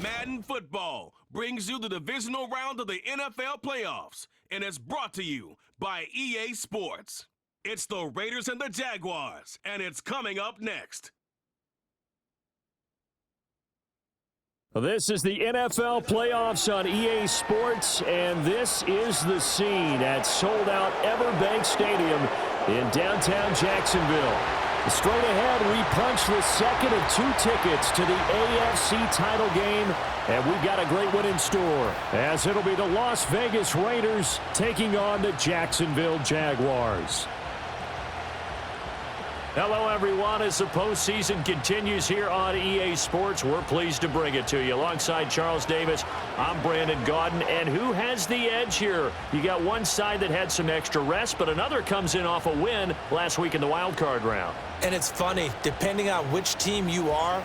Madden Football brings you the divisional round of the NFL playoffs, and it's brought to you by EA Sports. It's the Raiders and the Jaguars, and it's coming up next. This is the NFL playoffs on EA Sports, and this is the scene at sold-out Everbank Stadium in downtown Jacksonville. Straight ahead, we punch the second of two tickets to the AFC title game, and we've got a great one in store, as it'll be the Las Vegas Raiders taking on the Jacksonville Jaguars. Hello, everyone. As the postseason continues here on EA Sports, we're pleased to bring it to you. Alongside Charles Davis, I'm Brandon Gaudin. And who has the edge here? You got one side that had some extra rest, but another comes in off a win last week in the wild card round. And it's funny, depending on which team you are,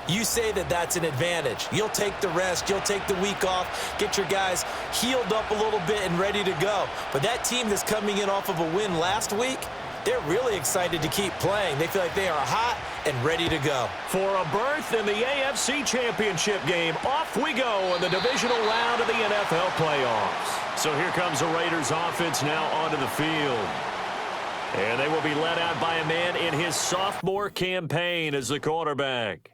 you say that that's an advantage. You'll take the rest, you'll take the week off, get your guys healed up a little bit and ready to go. But that team that's coming in off of a win last week, they're really excited to keep playing. They feel like they are hot and ready to go. For a berth in the AFC Championship game, off we go in the divisional round of the NFL playoffs. So here comes the Raiders offense now onto the field. And they will be led out by a man in his sophomore campaign as the quarterback.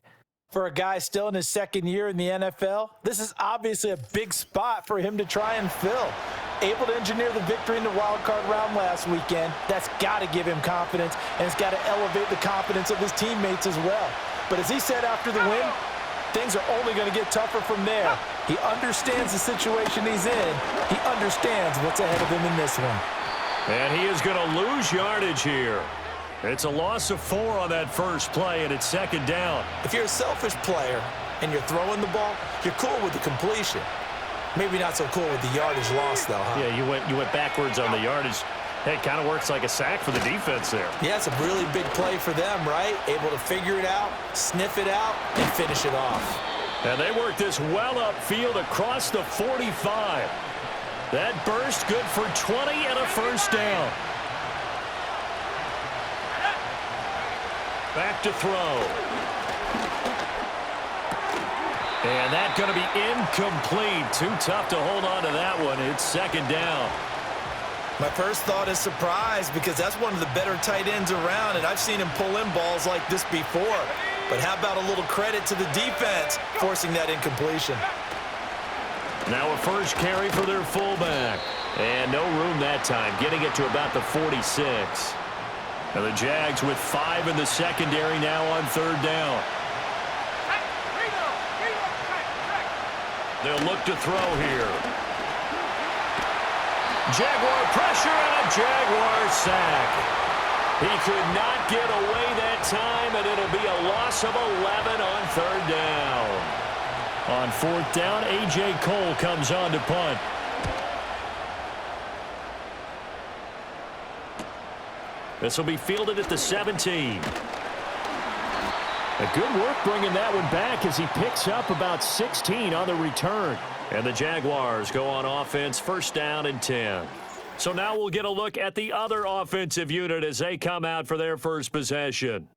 For a guy still in his second year in the NFL, this is obviously a big spot for him to try and fill. Able to engineer the victory in the wild card round last weekend. That's got to give him confidence, and it's got to elevate the confidence of his teammates as well. But as he said after the win, things are only going to get tougher from there. He understands the situation he's in. He understands what's ahead of him in this one. And he is going to lose yardage here. It's a loss of 4 on that first play, and it's second down. If you're a selfish player and you're throwing the ball, you're cool with the completion. Maybe not so cool with the yardage loss, though, huh? Yeah, you went backwards on the yardage. Hey, it kind of works like a sack for the defense there. Yeah, it's a really big play for them, right? Able to figure it out, sniff it out, and finish it off. And they work this well upfield across the 45. That burst good for 20 and a first down. Back to throw. And that's going to be incomplete. Too tough to hold on to that one. It's second down. My first thought is surprise, because that's one of the better tight ends around, and I've seen him pull in balls like this before. But how about a little credit to the defense forcing that incompletion? Now a first carry for their fullback. And no room that time, getting it to about the 46. And the Jags with 5 in the secondary now on third down. They'll look to throw here. Jaguar pressure and a Jaguar sack. He could not get away that time, and it'll be a loss of 11 on third down. On fourth down, A.J. Cole comes on to punt. This will be fielded at the 17. A good work bringing that one back as he picks up about 16 on the return. And the Jaguars go on offense, first down and 10. So now we'll get a look at the other offensive unit as they come out for their first possession.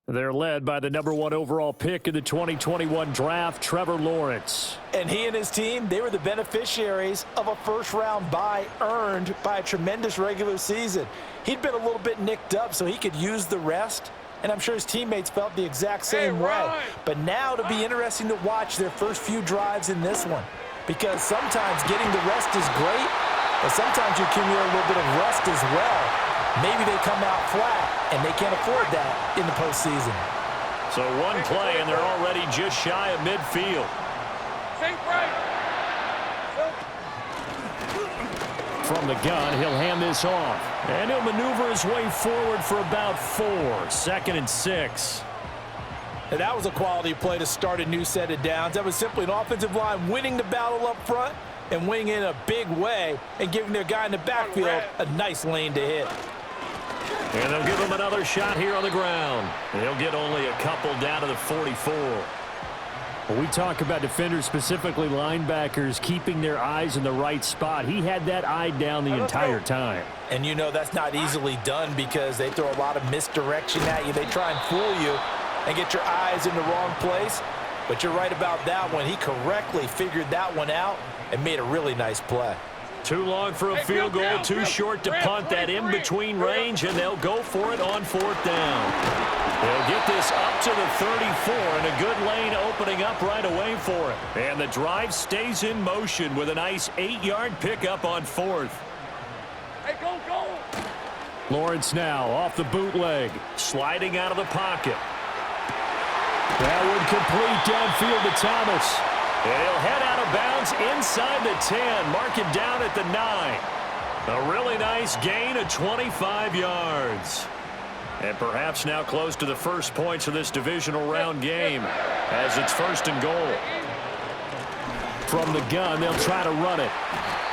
They're led by the number 1 overall pick in the 2021 draft, Trevor Lawrence. And he and his team, they were the beneficiaries of a first-round bye earned by a tremendous regular season. He'd been a little bit nicked up, so he could use the rest. And I'm sure his teammates felt the exact same way. But now it'll be interesting to watch their first few drives in this one. Because sometimes getting the rest is great, but sometimes you accumulate a little bit of rust as well. Maybe they come out flat, and they can't afford that in the postseason. So one play, and they're already just shy of midfield. From the gun, he'll hand this off. And he'll maneuver his way forward for about 4. Second and 6. And that was a quality play to start a new set of downs. That was simply an offensive line winning the battle up front and winning in a big way and giving their guy in the backfield a nice lane to hit. And they'll give him another shot here on the ground. And he'll get only a couple down to the 44. When we talk about defenders, specifically linebackers, keeping their eyes in the right spot, he had that eye down the entire time. And you know that's not easily done because they throw a lot of misdirection at you. They try and fool you and get your eyes in the wrong place. But you're right about that one. He correctly figured that one out and made a really nice play. Too long for a field goal, too short to punt that in-between range, and they'll go for it on 4th down. They'll get this up to the 34, and a good lane opening up right away for it. And the drive stays in motion with a nice 8-yard pickup on 4th. Hey, go! Lawrence now off the bootleg, sliding out of the pocket. That would complete downfield to Thomas. And he'll head out of bounds inside the 10, mark it down at the 9. A really nice gain of 25 yards. And perhaps now close to the first points of this divisional round game as it's 1st and goal. From the gun, they'll try to run it.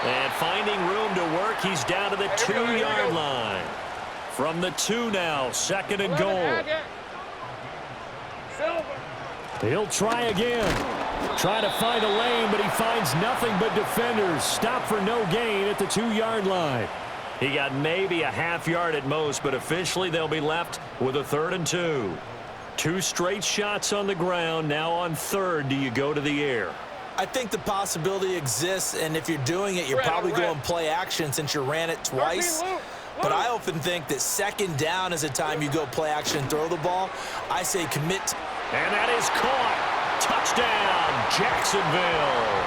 And finding room to work, he's down to the 2-yard line. From the 2 now, 2nd and goal. He'll try again. Try to find a lane, but he finds nothing but defenders. Stop for no gain at the 2-yard line. He got maybe a half yard at most, but officially they'll be left with a 3rd and 2. 2 straight shots on the ground. Now on 3rd, do you go to the air? I think the possibility exists, and if you're doing it, you're probably going play action since you ran it twice. But I often think that 2nd down is a time you go play action and throw the ball. I say commit. And that is caught. Touchdown, Jacksonville.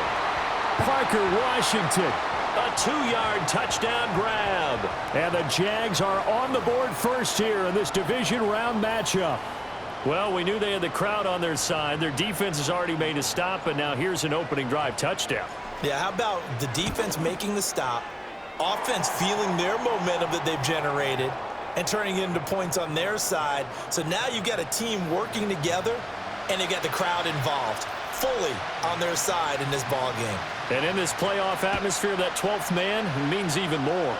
Parker Washington, a 2-yard touchdown grab. And the Jags are on the board first here in this division round matchup. Well, we knew they had the crowd on their side. Their defense has already made a stop, and now here's an opening drive touchdown. Yeah, how about the defense making the stop, offense feeling their momentum that they've generated, and turning it into points on their side. So now you've got a team working together, and they got the crowd involved fully on their side in this ball game. And in this playoff atmosphere, that 12th man means even more.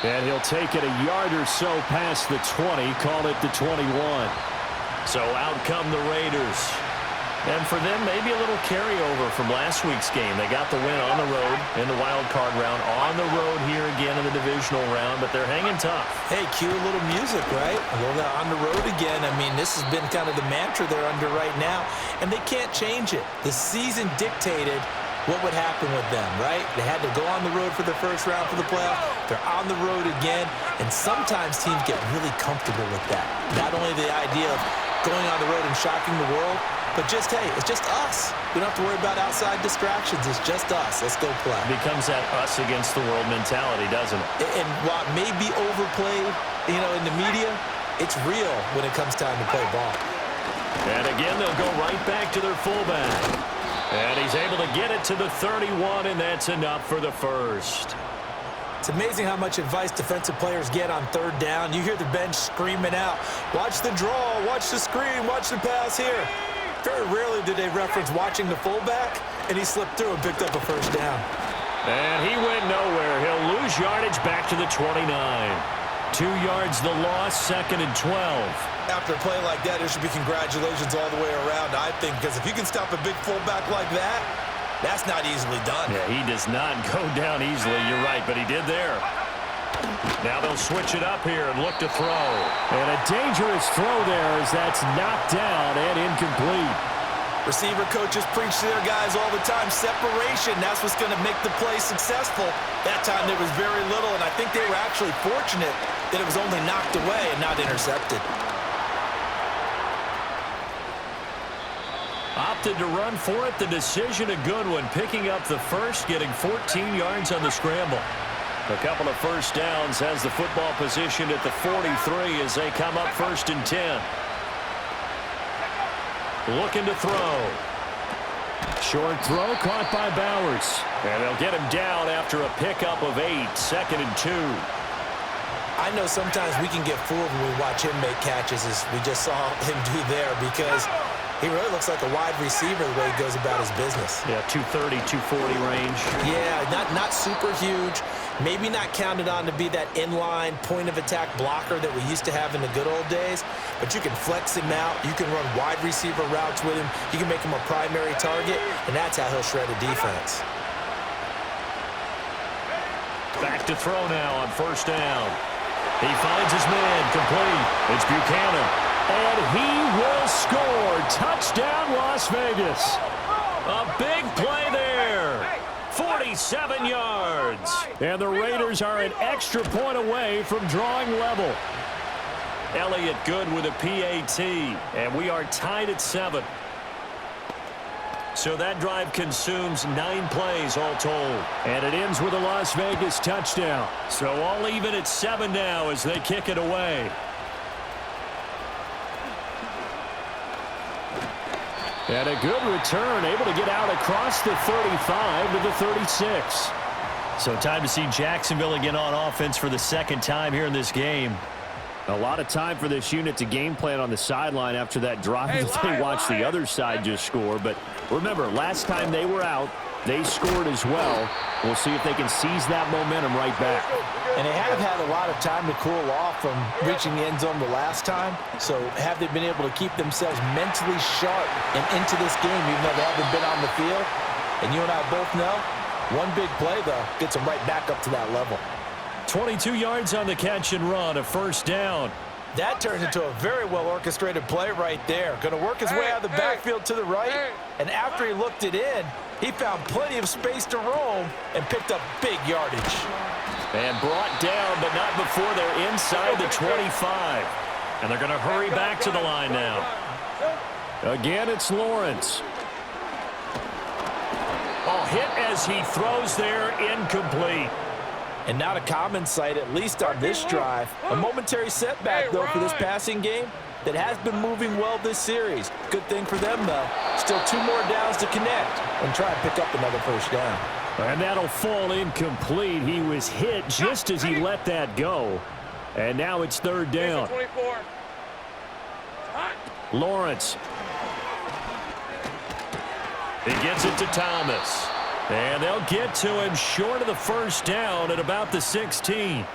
And he'll take it a yard or so past the 20, call it the 21. So out come the Raiders. And for them, maybe a little carryover from last week's game. They got the win on the road in the wild card round, on the road here again in the divisional round, but they're hanging tough. Hey, cue a little music, right? A little on the road again. I mean, this has been kind of the mantra they're under right now, and they can't change it. The season dictated what would happen with them, right? They had to go on the road for the first round for the playoff. They're on the road again, and sometimes teams get really comfortable with that. Not only the idea of going on the road and shocking the world, but just, hey, it's just us. We don't have to worry about outside distractions. It's just us. Let's go play. It becomes that us against the world mentality, doesn't it? And while it may be overplayed, in the media, it's real when it comes time to play ball. And again, they'll go right back to their fullback. And he's able to get it to the 31, and that's enough for the first. It's amazing how much advice defensive players get on 3rd down. You hear the bench screaming out, watch the draw, watch the screen, watch the pass here. Very rarely do they reference watching the fullback, and he slipped through and picked up a 1st down. And he went nowhere. He'll lose yardage back to the 29. 2 yards the loss, 2nd and 12. After a play like that, there should be congratulations all the way around, I think, because if you can stop a big fullback like that, that's not easily done. Yeah, he does not go down easily. You're right, but he did there. Now they'll switch it up here and look to throw. And a dangerous throw there as that's knocked down and incomplete. Receiver coaches preach to their guys all the time. Separation, that's what's going to make the play successful. That time there was very little, and I think they were actually fortunate that it was only knocked away and not intercepted. Opted to run for it. The decision a good one. Picking up the first, getting 14 yards on the scramble. A couple of first downs, has the football position at the 43 as they come up 1st and 10. Looking to throw. Short throw caught by Bowers. And they'll get him down after a pickup of 8, 2nd and 2. I know sometimes we can get fooled when we watch him make catches, as we just saw him do there, because he really looks like a wide receiver the way he goes about his business. Yeah, 230, 240 range. Yeah, not super huge. Maybe not counted on to be that inline point-of-attack blocker that we used to have in the good old days, but you can flex him out. You can run wide receiver routes with him. You can make him a primary target, and that's how he'll shred a defense. Back to throw now on 1st down. He finds his man, complete. It's Buchanan. And he will score. Touchdown, Las Vegas. A big play there. 47 yards. And the Raiders are an extra point away from drawing level. Elliott good with a PAT. And we are tied at 7. So that drive consumes 9 plays all told. And it ends with a Las Vegas touchdown. So all even at 7 now as they kick it away. And a good return, able to get out across the 35 to the 36. So time to see Jacksonville again on offense for the second time here in this game. A lot of time for this unit to game plan on the sideline after that drive that they watched the other side just score. But remember, last time they were out, they scored as well. We'll see if they can seize that momentum right back. And they have had a lot of time to cool off from reaching the end zone the last time. So have they been able to keep themselves mentally sharp and into this game even though they haven't been on the field? And you and I both know, one big play, though, gets them right back up to that level. 22 yards on the catch and run, a first down. That turns into a very well-orchestrated play right there. Going to work his way out of the backfield to the right. And after he looked it in, he found plenty of space to roam and picked up big yardage. And brought down, but not before they're inside the 25. And they're going to hurry back to the line now. Again, it's Lawrence. Oh, hit as he throws there, incomplete. And not a common sight, at least on this drive. A momentary setback, though, for this passing game that has been moving well this series. Good thing for them, though. Still 2 more downs to connect and try and pick up another first down. And that'll fall incomplete. He was hit just as he let that go. And now it's third down. Lawrence. He gets it to Thomas. And they'll get to him short of the first down at about the 16.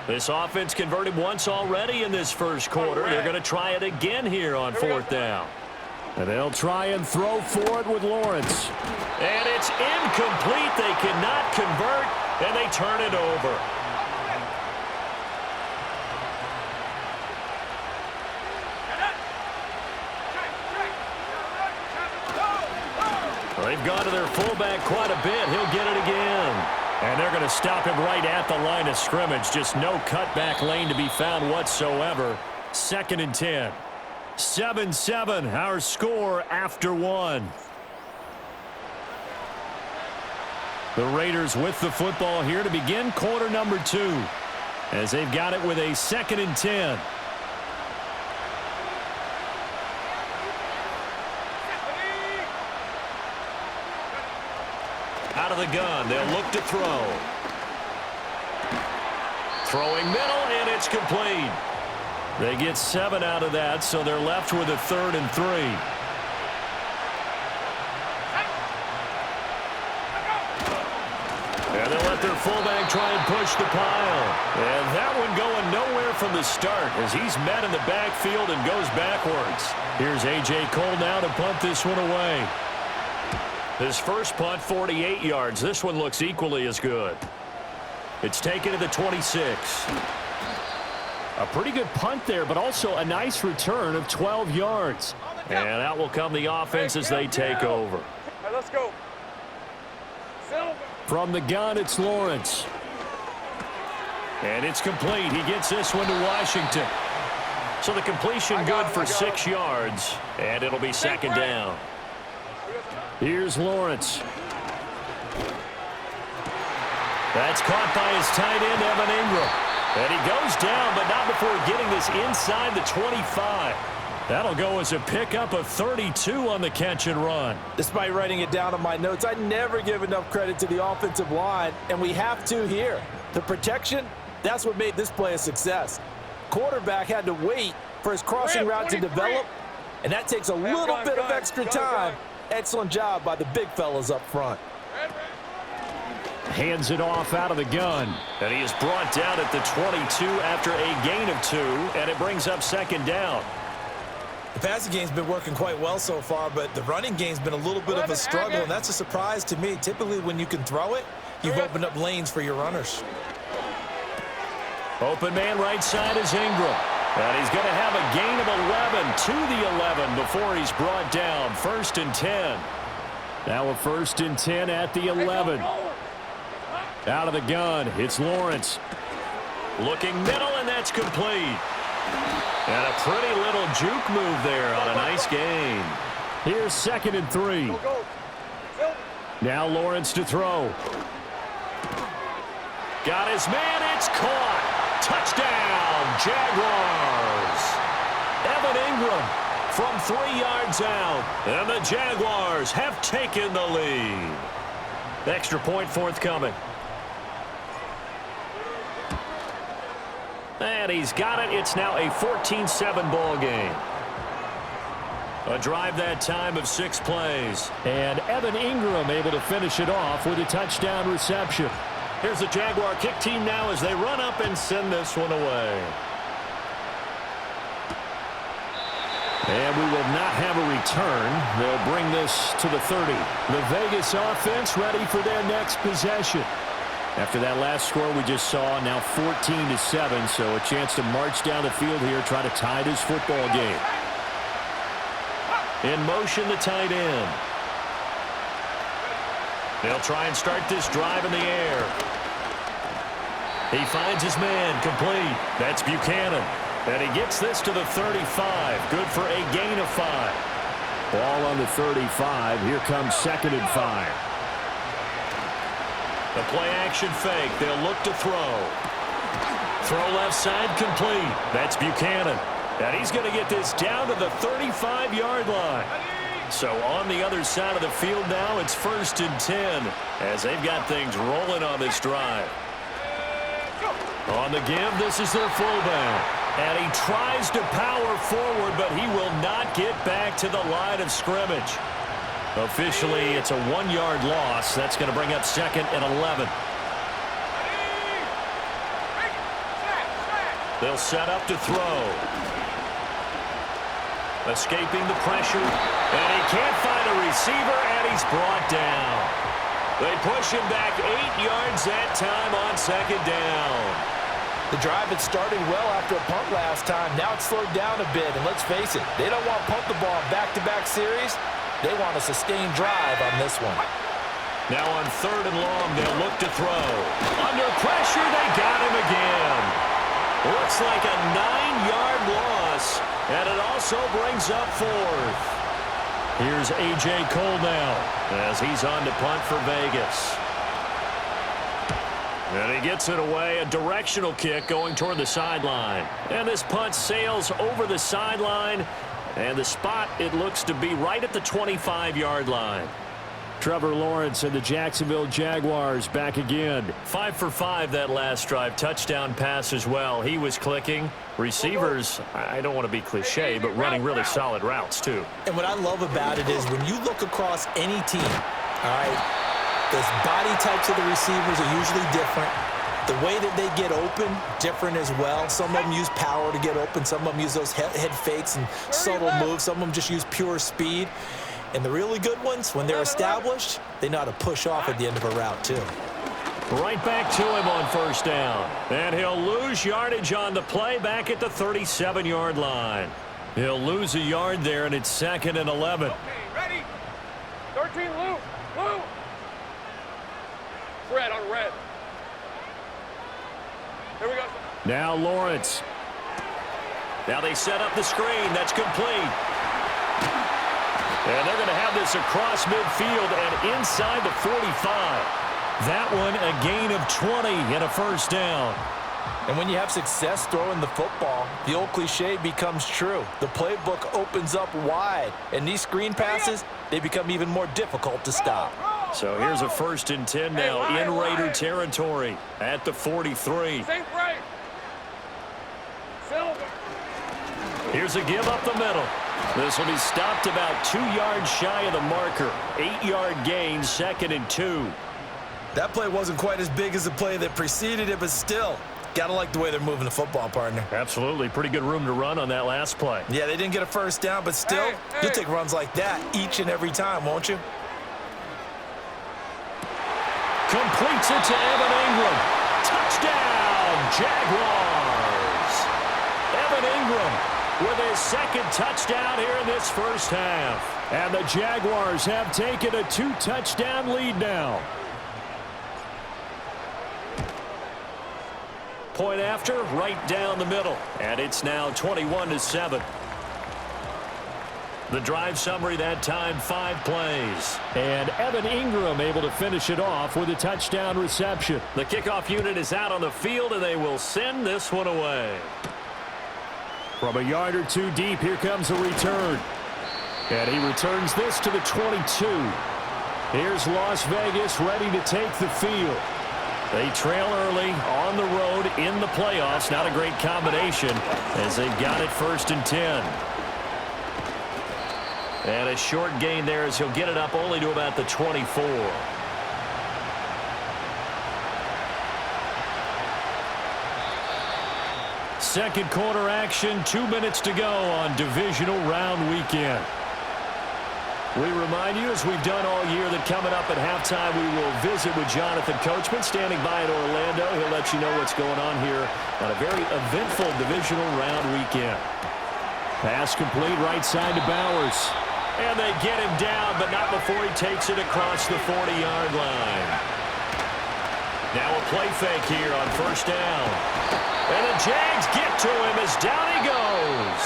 This offense converted once already in this first quarter. They're going to try it again here on fourth down. And they'll try and throw for it with Lawrence. And it's incomplete. They cannot convert, and they turn it over. They've gone to their fullback quite a bit. He'll get it again. And they're going to stop him right at the line of scrimmage. Just no cutback lane to be found whatsoever. 2nd and 10. 7-7, our score after 1. The Raiders with the football here to begin quarter number 2. As they've got it with a 2nd and 10. Out of the gun, they'll look to throw. Throwing middle, and it's complete. They get 7 out of that, so they're left with a 3rd and 3. And they'll let their fullback try and push the pile. And that one going nowhere from the start as he's met in the backfield and goes backwards. Here's A.J. Cole now to punt this one away. His first punt, 48 yards. This one looks equally as good. It's taken to the 26. A pretty good punt there, but also a nice return of 12 yards. And out will come the offense as they take over. Hey, let's go. From the gun, it's Lawrence. And it's complete. He gets this one to Washington. So the completion good for 6 yards. And it'll be 2nd down. Here's Lawrence. That's caught by his tight end, Evan Ingram. And he goes down, but not before getting this inside the 25. That'll go as a pickup of 32 on the catch and run. Despite writing it down on my notes, I never give enough credit to the offensive line, and we have to here. The protection, that's what made this play a success. Quarterback had to wait for his crossing route to develop, and that takes a little bit of extra time. Excellent job by the big fellas up front. Hands it off out of the gun. And he is brought down at the 22 after a gain of 2, and it brings up 2nd down. The passing game's been working quite well so far, but the running game's been a little bit of a struggle, and that's a surprise to me. Typically, when you can throw it, you've opened up lanes for your runners. Open man right side is Ingram. And he's going to have a gain of 11 to the 11 before he's brought down. 1st and 10. Now a 1st and 10 at the 11. Out of the gun, it's Lawrence. Looking middle, and that's complete. And a pretty little juke move there on a nice gain. Here's 2nd and 3. Now Lawrence to throw. Got his man, it's caught. Touchdown, Jaguars. Evan Ingram from 3 yards out. And the Jaguars have taken the lead. Extra point forthcoming. And he's got it. It's now a 14-7 ball game. A drive that time of 6 plays. And Evan Ingram able to finish it off with a touchdown reception. Here's the Jaguar kick team now as they run up and send this one away. And we will not have a return. They'll bring this to the 30. The Vegas offense ready for their next possession. After that last score we just saw, now 14-7, so a chance to march down the field here, try to tie this football game. In motion, the tight end. They'll try and start this drive in the air. He finds his man, complete. That's Buchanan. And he gets this to the 35. Good for a gain of 5. Ball on the 35. Here comes 2nd and 5. The play-action fake. They'll look to throw. Throw left side, complete. That's Buchanan. And he's going to get this down to the 35-yard line. So on the other side of the field now, it's 1st and 10 as they've got things rolling on this drive. On the give, this is their fullback. And he tries to power forward, but he will not get back to the line of scrimmage. Officially, it's a 1-yard loss. That's going to bring up 2nd and 11. They'll set up to throw. Escaping the pressure. And he can't find a receiver, and he's brought down. They push him back 8 yards that time on 2nd down. The drive had started well after a punt last time. Now it's slowed down a bit, and let's face it, they don't want to punt the ball in back-to-back series. They want a sustained drive on this one. Now on 3rd and long, they'll look to throw. Under pressure, they got him again. Looks like a 9-yard loss, and it also brings up 4th. Here's A.J. Cole now as he's on to punt for Vegas. And he gets it away, a directional kick going toward the sideline. And this punt sails over the sideline, and the spot, it looks to be right at the 25-yard line. Trevor Lawrence and the Jacksonville Jaguars back again. 5 for 5 that last drive. Touchdown pass as well. He was clicking. Receivers, I don't want to be cliche, but running really solid routes too. And what I love about it is when you look across any team, all right, the body types of the receivers are usually different. The way that they get open, different as well. Some of them use power to get open. Some of them use those head fakes and subtle moves. Some of them just use pure speed. And the really good ones, when they're established, they know how to push off at the end of a route, too. Right back to him on 1st down. And he'll lose yardage on the play back at the 37-yard line. He'll lose a yard there, and it's 2nd and 11. Okay, ready? 13, Lou. Lou. Red on red. Here we go. Now Lawrence. Now they set up the screen. That's complete. And they're going to have this across midfield and inside the 45. That one a gain of 20 and a 1st down. And when you have success throwing the football, the old cliche becomes true. The playbook opens up wide. And these screen passes, they become even more difficult to stop. So here's a 1st and 10 now in Raider territory at the 43. Safe right. Silver. Here's a give up the middle. This will be stopped about 2 yards shy of the marker. 8-yard gain, 2nd and 2. That play wasn't quite as big as the play that preceded it, but still, gotta like the way they're moving the football, partner. Absolutely. Pretty good room to run on that last play. Yeah, they didn't get a 1st down, but still, you'll take runs like that each and every time, won't you? Completes it to Evan Ingram. Touchdown, Jaguars. with his second touchdown here in this first half. And the Jaguars have taken a 2-touchdown lead now. Point after, right down the middle. And it's now 21-7. The drive summary that time, 5 plays. And Evan Ingram able to finish it off with a touchdown reception. The kickoff unit is out on the field, and they will send this one away. From a yard or two deep, here comes a return. And he returns this to the 22. Here's Las Vegas ready to take the field. They trail early on the road in the playoffs. Not a great combination as they've got it 1st and 10. And a short gain there as he'll get it up only to about the 24. Second quarter action, 2 minutes to go on Divisional Round Weekend. We remind you, as we've done all year, that coming up at halftime we will visit with Jonathan Coachman standing by in Orlando. He'll let you know what's going on here on a very eventful Divisional Round Weekend. Pass complete right side to Bowers. And they get him down, but not before he takes it across the 40-yard line. Now a play fake here on 1st down. And the Jags get to him as down he goes.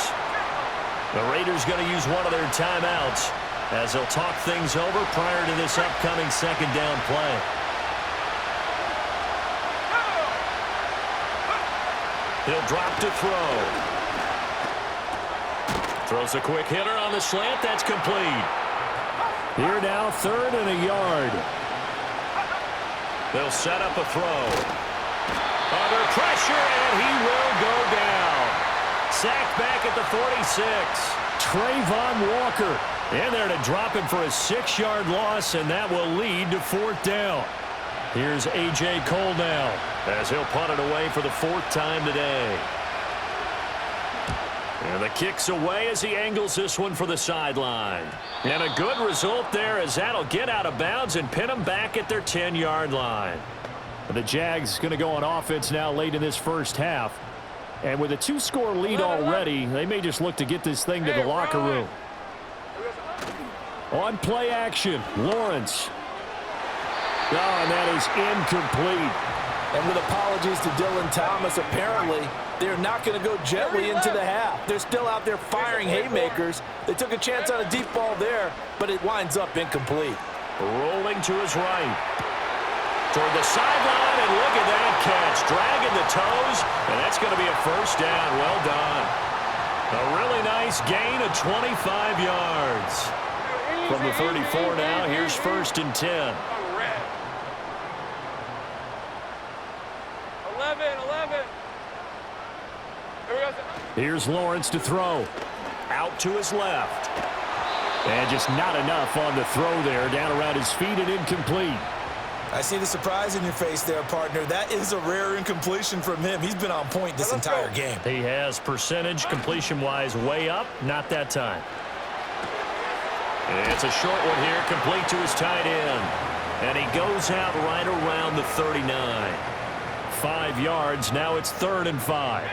The Raiders going to use one of their timeouts as they'll talk things over prior to this upcoming 2nd down play. He'll drop to throw. Throws a quick hitter on the slant. That's complete. Here now, 3rd and a yard. They'll set up a throw. Under pressure, and he will go down. Sacked back at the 46. Trayvon Walker in there to drop him for a 6-yard loss, and that will lead to 4th down. Here's A.J. Cole now as he'll punt it away for the 4th time today. And the kick's away as he angles this one for the sideline. And a good result there as that'll get out of bounds and pin them back at their 10-yard line. The Jags going to go on offense now late in this first half. And with a 2-score lead already, they may just look to get this thing to the locker room. On play action, Lawrence. Oh, and that is incomplete. And with apologies to Dylan Thomas, apparently they're not going to go gently into the half. They're still out there firing haymakers. They took a chance on a deep ball there, but it winds up incomplete. Rolling to his right. Toward the sideline, and look at that catch. Dragging the toes, and that's going to be a 1st down. Well done. A really nice gain of 25 yards. From the 34 now, here's 1st and 10. 11. Here's Lawrence to throw. Out to his left. And just not enough on the throw there. Down around his feet and incomplete. I see the surprise in your face there, partner. That is a rare incompletion from him. He's been on point this entire game. He has percentage completion-wise way up. Not that time. It's a short one here, complete to his tight end. And he goes out right around the 39. 5 yards. Now it's 3rd and 5.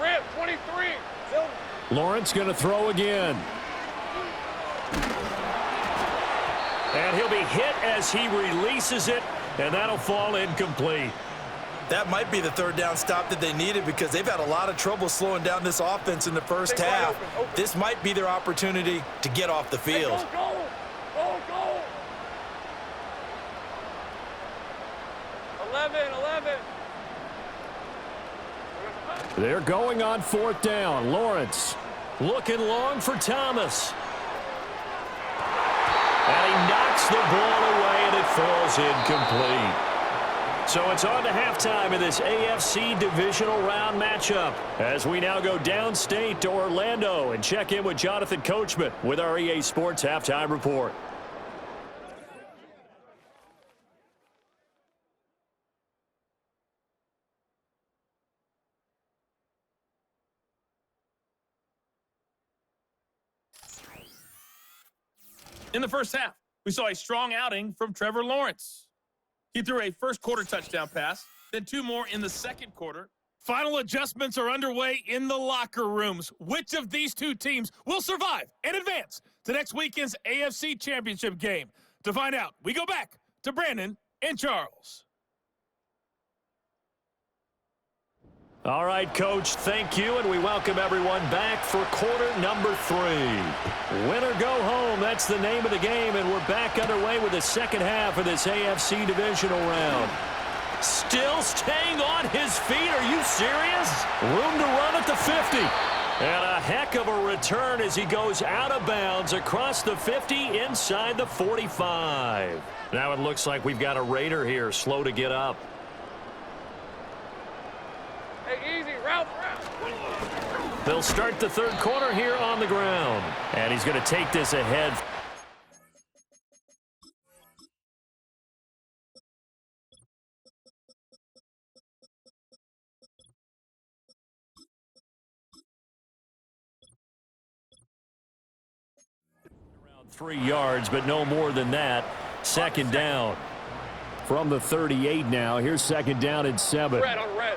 Rip, 23. Lawrence going to throw again. And he'll be hit as he releases it, and that'll fall incomplete. That might be the 3rd down stop that they needed because they've had a lot of trouble slowing down this offense in the first half. This might be their opportunity to get off the field. Hey, go. Go. 11. They're going on 4th down. Lawrence looking long for Thomas. And he knocks the ball away, and it falls incomplete. So it's on to halftime in this AFC Divisional Round matchup as we now go downstate to Orlando and check in with Jonathan Coachman with our EA Sports Halftime Report. In the first half, we saw a strong outing from Trevor Lawrence. He threw a first-quarter touchdown pass, then 2 more in the second quarter, Final adjustments are underway in the locker rooms. Which of these two teams will survive and advance to next weekend's AFC Championship game? To find out, we go back to Brandon and Charles. All right, Coach, thank you, and we welcome everyone back for quarter number 3. Win or go home, that's the name of the game, and we're back underway with the second half of this AFC Divisional round. Still staying on his feet. Are you serious? Room to run at the 50. And a heck of a return as he goes out of bounds across the 50 inside the 45. Now it looks like we've got a Raider here, slow to get up. Hey, easy, route. They'll start the third quarter here on the ground. And he's going to take this ahead. Around 3 yards, but no more than that. Second down. From the 38 now, here's second down and 7. Red on red.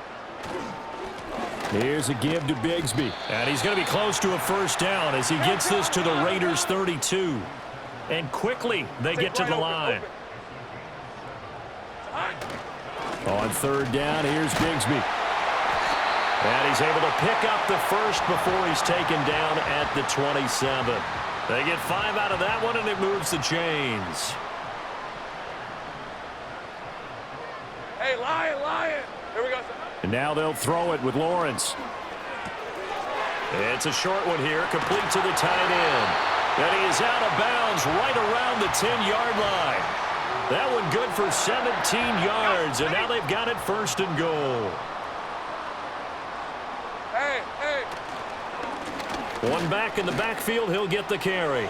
Here's a give to Bigsby. And he's going to be close to a first down as he gets this to the Raiders' 32. And quickly, they get to the line. On third down, here's Bigsby. And he's able to pick up the first before he's taken down at the 27. They get 5 out of that one, and it moves the chains. Hey, Lion. Here we go. And now they'll throw it with Lawrence. It's a short one here, complete to the tight end. And he is out of bounds right around the 10-yard line. That one good for 17 yards, and now they've got it first and goal. Hey. One back in the backfield, he'll get the carry.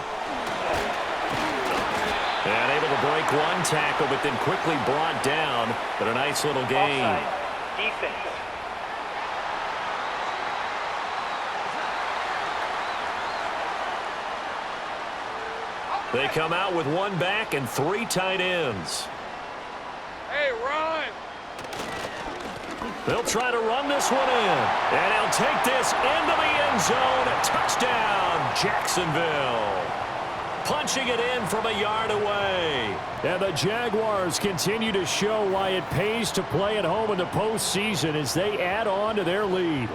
And able to break one tackle, but then quickly brought down. But a nice little gain. Offside. Defense. They come out with one back and 3 tight ends. Hey, run. They'll try to run this one in. And he'll take this into the end zone. Touchdown, Jacksonville. Punching it in from a yard away. And the Jaguars continue to show why it pays to play at home in the postseason as they add on to their lead.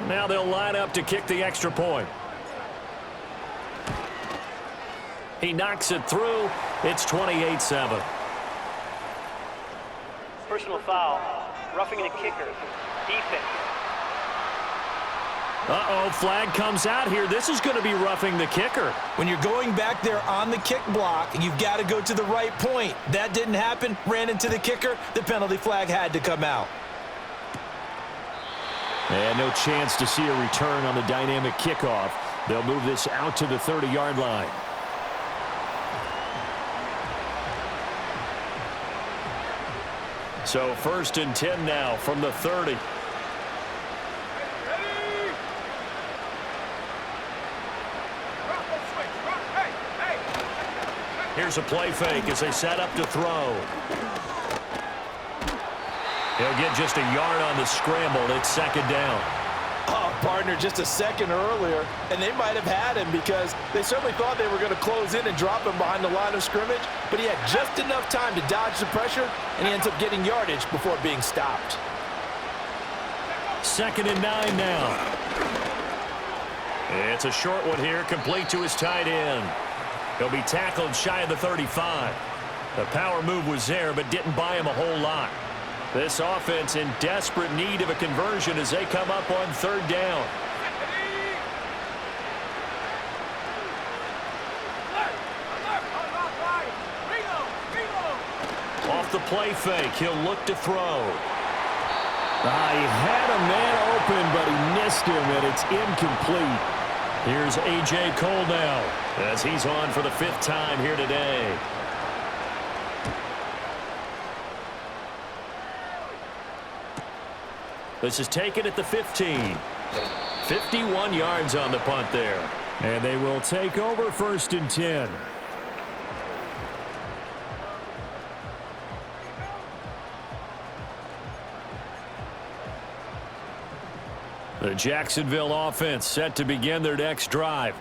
Now they'll line up to kick the extra point. He knocks it through. It's 28-7. Personal foul. Roughing the kicker. Defense. Uh-oh, flag comes out here. This is going to be roughing the kicker. When you're going back there on the kick block, you've got to go to the right point. That didn't happen. Ran into the kicker. The penalty flag had to come out. And no chance to see a return on the dynamic kickoff. They'll move this out to the 30-yard line. So first and 10 now from the 30. Here's a play fake as they set up to throw. He'll get just a yard on the scramble. It's second down. Oh, partner, just a second earlier, and they might have had him because they certainly thought they were going to close in and drop him behind the line of scrimmage, but he had just enough time to dodge the pressure, and he ends up getting yardage before being stopped. Second and 9 now. It's a short one here, complete to his tight end. He'll be tackled shy of the 35. The power move was there, but didn't buy him a whole lot. This offense in desperate need of a conversion as they come up on third down. Off the play fake, he'll look to throw. He had a man open, but he missed him, and it's incomplete. Here's A.J. Cole now as he's on for the 5th time here today. This is taken at the 15. 51 yards on the punt there. And they will take over first and 10. The Jacksonville offense set to begin their next drive.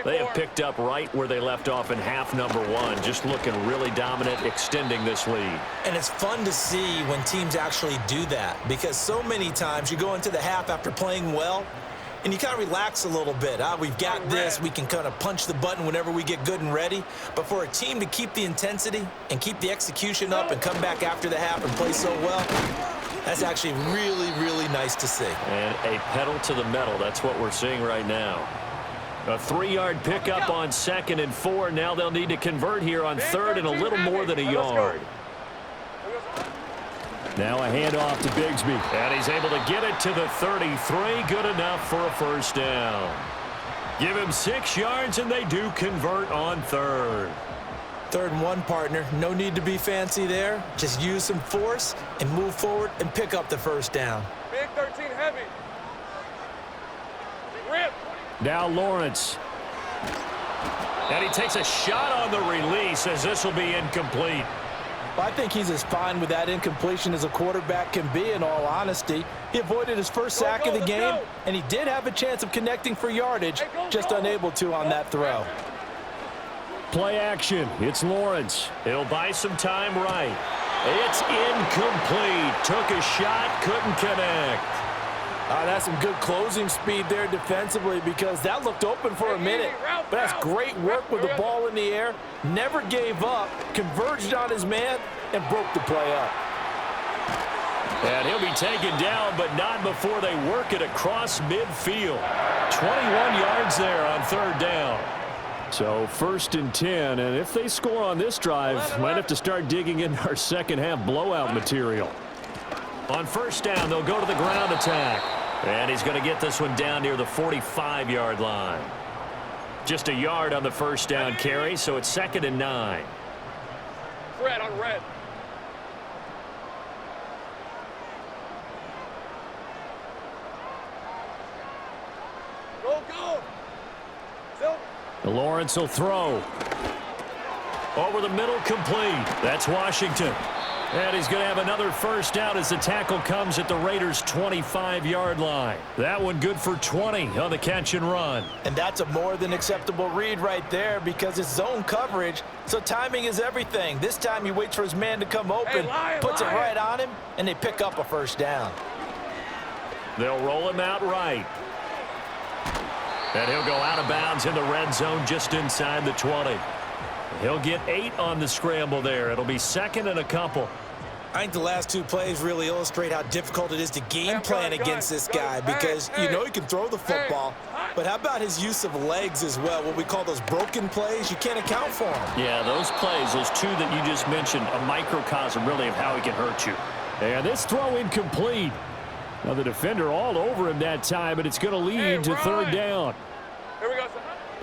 They have picked up right where they left off in half number 1, just looking really dominant, extending this lead. And it's fun to see when teams actually do that, because so many times you go into the half after playing well, and you kind of relax a little bit. We've got this. We can kind of punch the button whenever we get good and ready. But for a team to keep the intensity and keep the execution up and come back after the half and play so well, that's actually really, really nice to see. And a pedal to the metal. That's what we're seeing right now. A 3-yard pickup on 2nd and 4. Now they'll need to convert here on 3rd and a little more than a yard. Now a handoff to Bigsby. And he's able to get it to the 33. Good enough for a first down. Give him 6 yards, and they do convert on 3rd. 3rd and 1, partner. No need to be fancy there. Just use some force and move forward and pick up the first down. Big 13 heavy. Rip. Now Lawrence. And he takes a shot on the release as this will be incomplete. Well, I think he's as fine with that incompletion as a quarterback can be, in all honesty. He avoided his first sack of the game, and he did have a chance of connecting for yardage, just unable to on that throw. Play action. It's Lawrence. He'll buy some time right. It's incomplete. Took a shot, couldn't connect. That's some good closing speed there defensively, because that looked open for a minute. But that's great work with the ball in the air. Never gave up, converged on his man, and broke the play up. And he'll be taken down, but not before they work it across midfield. 21 yards there on 3rd down. So 1st and 10, and if they score on this drive, might have to start digging in our second half blowout material. On 1st down, they'll go to the ground attack. And he's going to get this one down near the 45-yard line. Just a yard on the 1st down carry, so it's 2nd and 9. Red on red. Go, go. Lawrence will throw. Over the middle, complete. That's Washington. And he's going to have another first down as the tackle comes at the Raiders' 25-yard line. That one good for 20 on the catch and run. And that's a more than acceptable read right there, because it's zone coverage, so timing is everything. This time he waits for his man to come open, puts it right on him, and they pick up a first down. They'll roll him out right. And he'll go out of bounds in the red zone just inside the 20. He'll get 8 on the scramble there. It'll be 2nd and a couple. I think the last 2 plays really illustrate how difficult it is to game plan against this guy, because you know he can throw the football, but how about his use of legs as well? What we call those broken plays, you can't account for them. Yeah, those plays, those 2 that you just mentioned, a microcosm really of how he can hurt you. And this throw incomplete. Now the defender all over him that time, but it's going to lead to 3rd down. Here we go.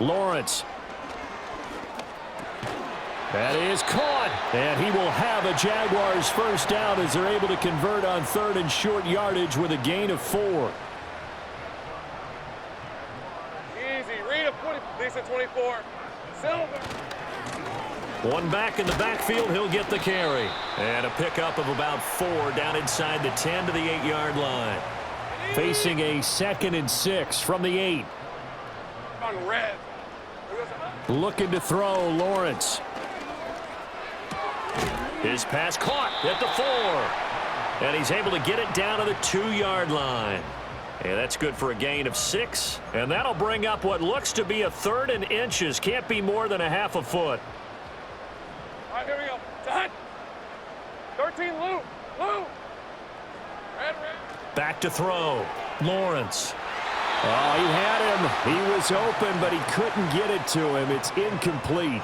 Lawrence. That is caught, and he will have a Jaguars first down as they're able to convert on 3rd and short yardage with a gain of 4. Easy. Read a 20. Decent 24. Silver. One back in the backfield, he'll get the carry. And a pickup of about 4 down inside the 10 to the 8-yard line. Facing a 2nd and 6 from the 8. On red. Looking to throw, Lawrence. His pass caught at the 4. And he's able to get it down to the 2-yard line. And that's good for a gain of 6. And that'll bring up what looks to be a 3rd and inches. Can't be more than a half a foot. All right, here we go. Done. 13, Lou. Lou. Red. Back to throw. Lawrence. Oh, he had him. He was open, but he couldn't get it to him. It's incomplete.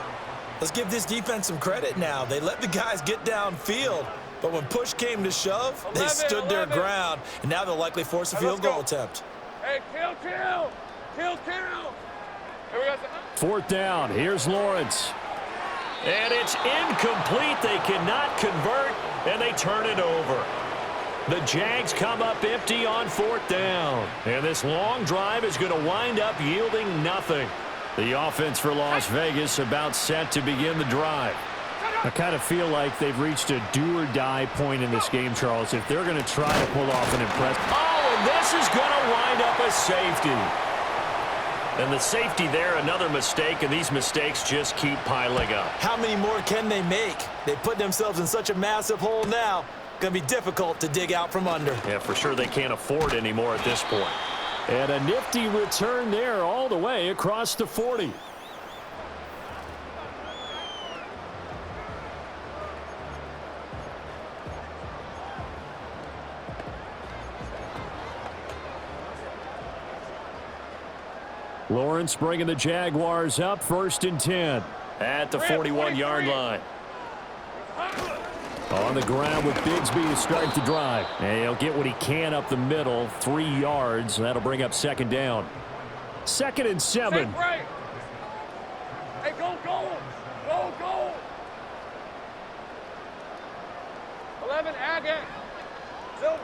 Let's give this defense some credit now. They let the guys get downfield, but when push came to shove, they stood their ground, and now they'll likely force a field goal attempt. Hey, kill. Here we go. 4th down. Here's Lawrence. And it's incomplete. They cannot convert, and they turn it over. The Jags come up empty on 4th down. And this long drive is going to wind up yielding nothing. The offense for Las Vegas about set to begin the drive. I kind of feel like they've reached a do-or-die point in this game, Charles. If they're going to try to pull off an impressive... Oh, and this this is going to wind up a safety. And the safety there, another mistake, and these mistakes just keep piling up. How many more can they make? They put themselves in such a massive hole now. Going to be difficult to dig out from under. Yeah, for sure they can't afford any more at this point. And a nifty return there all the way across the 40. Lawrence bringing the Jaguars up, 1st and 10. At the 41-yard line. On the ground with Bigsby to start the drive. And he'll get what he can up the middle, 3 yards. That'll bring up 2nd down. 2nd and 7. Hey, go, go. Go, go. 11, Agate. Silver.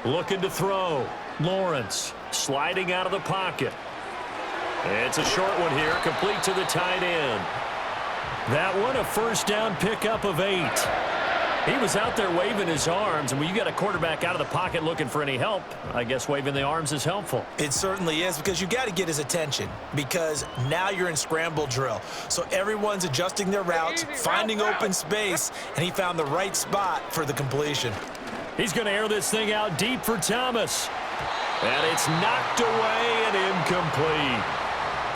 Looking to throw. Lawrence sliding out of the pocket. It's a short one here, complete to the tight end. That one a 1st down pickup of 8. He was out there waving his arms, and when you got a quarterback out of the pocket looking for any help, I guess waving the arms is helpful. It certainly is, because you got to get his attention, because now you're in scramble drill. So everyone's adjusting their routes, finding open space, and he found the right spot for the completion. He's going to air this thing out deep for Thomas. And it's knocked away and incomplete.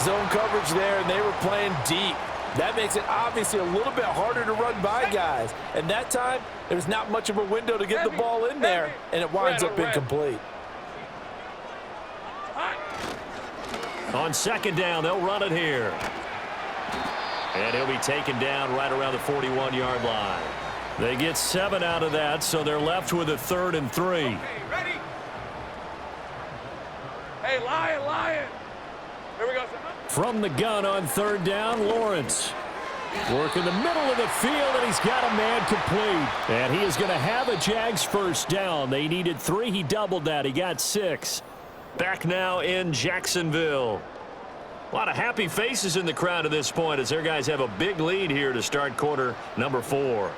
Zone coverage there, and they were playing deep. That makes it obviously a little bit harder to run by guys. And that time, there was not much of a window to get the ball in there, and it winds up incomplete. On 2nd down, they'll run it here. And he'll be taken down right around the 41-yard line. They get 7 out of that, so they're left with a 3rd and 3. Okay, ready? Hey, Lion. Here we go. From the gun on 3rd down, Lawrence. Working the middle of the field, and he's got a man complete. And he is going to have a Jags 1st down. They needed 3. He doubled that. He got 6. Back now in Jacksonville. A lot of happy faces in the crowd at this point as their guys have a big lead here to start quarter number 4.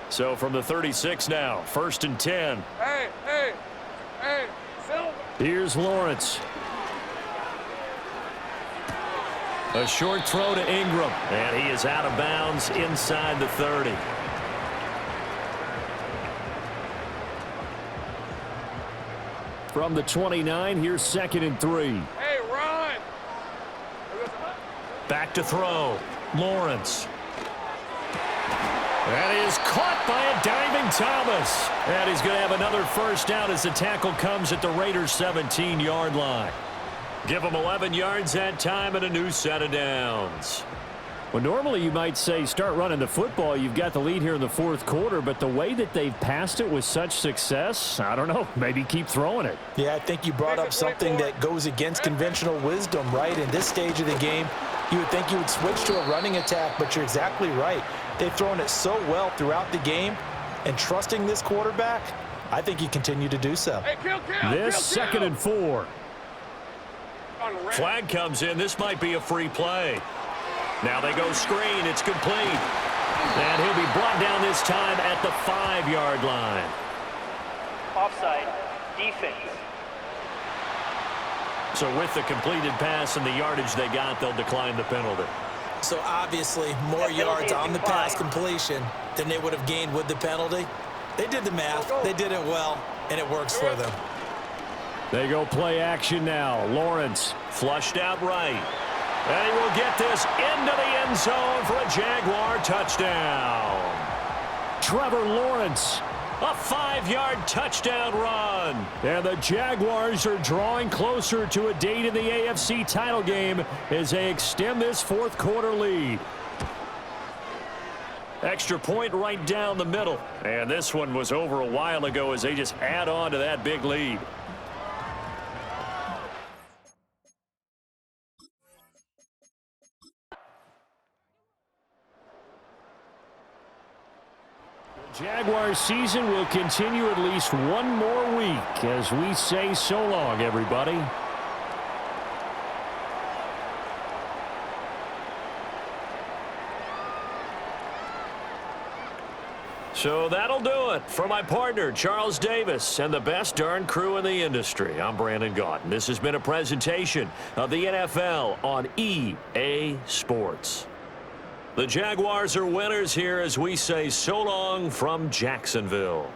So from the 36 now, 1st and 10. Hey, Silver. Here's Lawrence. A short throw to Ingram. And he is out of bounds inside the 30. From the 29, here's 2nd and 3. Hey, run. Back to throw. Lawrence. That is caught by a diving Thomas. And he's going to have another 1st down as the tackle comes at the Raiders' 17-yard line. Give them 11 yards that time and a new set of downs. Well, normally you might say start running the football. You've got the lead here in the 4th quarter, but the way that they've passed it with such success, I don't know, maybe keep throwing it. Yeah, I think you brought up something that goes against conventional wisdom, right? In this stage of the game, you would think you would switch to a running attack, but you're exactly right. They've thrown it so well throughout the game, and trusting this quarterback, I think you continue to do so. Hey, kill. This 2nd and 4. Flag comes in. This might be a free play. Now they go screen. It's complete. And he'll be brought down this time at the 5-yard line. Offside. Defense. So with the completed pass and the yardage they got, they'll decline the penalty. So obviously more yards on the pass completion than they would have gained with the penalty. They did the math. They did it well, and it works for them. They go play action now. Lawrence flushed out right. And he will get this into the end zone for a Jaguar touchdown. Trevor Lawrence. A 5-yard touchdown run. And the Jaguars are drawing closer to a date in the AFC title game as they extend this 4th quarter lead. Extra point right down the middle. And this one was over a while ago as they just add on to that big lead. Jaguars season will continue at least one more week as we say so long, everybody. So that'll do it. For my partner, Charles Davis, and the best darn crew in the industry, I'm Brandon Gaunt. This has been a presentation of the NFL on EA Sports. The Jaguars are winners here as we say so long from Jacksonville.